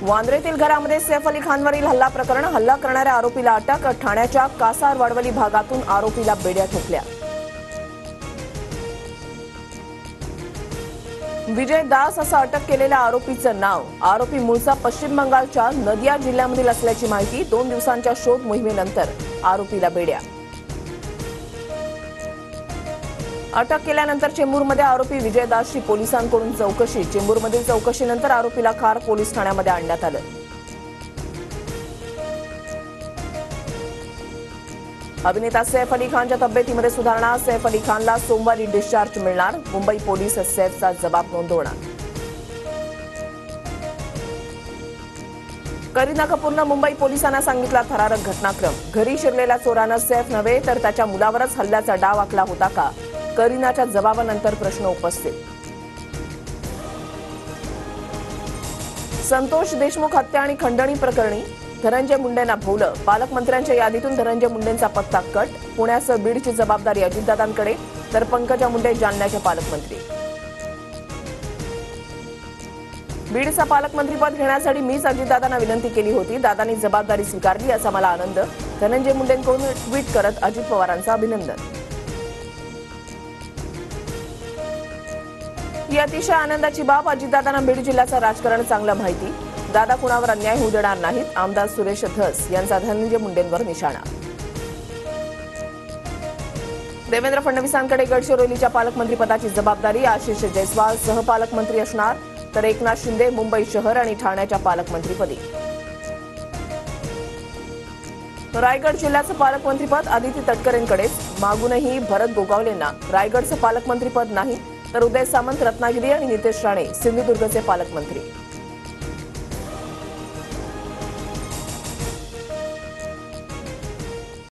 वांद्रेतील घरामध्ये सैफ अली खानवरील हल्ला प्रकरण, हल्ला करणाऱ्या आरोपीला अटक, ठाण्याच्या कासार वडवली भागातून आरोपीला बेड्या ठोकल्या। विजय दास असं अटक केलेल्या आरोपीचं नाव, आरोपी मूळचा पश्चिम बंगालच्या नदिया जिल्ह्यामधील असल्याची माहिती। 2 दिवसांच्या शोध मोहिमेनंतर आरोपीला बेड्या। अटक केल्यानंतर चेंबूरमध्ये आरोपी विजय दासची पोलिसांकडून चौकशी, चेंबूरमधील चौकशीनंतर आरोपीला खार पोलीस ठाण्यामध्ये आणण्यात आलं। अभिनेता सैफ अली खानच्या तब्येतीमध्ये सुधारणा, सैफ अली खानला सोमवारी डिस्चार्ज मिळणार, मुंबई पोलीस सैफचा जबाब नोंदवणार। करीना कपूरनं मुंबई पोलिसांना सांगितला थरारक घटनाक्रम, घरी शिरलेल्या चोरानं सैफ नव्हे तर त्याच्या मुलावरच हल्ल्याचा डाव आखला होता का? करीनाच्या जबाबानंतर प्रश्न उपस्थित। संतोष देशमुख हत्या आणि खंडणी प्रकरणी धनंजय मुंडेंना भोवलं, पालकमंत्र्यांच्या यादीतून धनंजय मुंडेंचा पत्ता कट, पुण्यासह बीडची जबाबदारी अजितदादांकडे, तर पंकजा मुंडे जालन्याच्या पालकमंत्री। बीडचा पालकमंत्रीपद घेण्यासाठी मीच अजितदादांना विनंती केली होती, दादांनी जबाबदारी स्वीकारली असा मला आनंद, धनंजय मुंडेंकडून ट्विट करत अजित पवारांचं अभिनंदन। ही अतिशय आनंदाची बाब, अजितदादांना बीड जिल्ह्याचं राजकारण चांगलं माहिती, दादा कुणावर अन्याय होऊ देणार नाहीत, आमदार सुरेश धस यांचा धनंजय मुंडेंवर निशाणा। देवेंद्र फडणवीसांकडे गडचिरोलीच्या पालकमंत्रीपदाची जबाबदारी, आशिष जयस्वाल सहपालकमंत्री असणार, तर एकनाथ शिंदे मुंबई शहर आणि ठाण्याच्या पालकमंत्रीपदी। रायगड जिल्ह्याचं पालकमंत्रीपद आदिती तटकरेंकडेच, मागूनही भरत गोगावलेंना रायगडचं पालकमंत्रीपद नाही, तर उदय सामंत रत्नागिरी आणि नितेश राणे सिंधुदुर्गचे पालकमंत्री।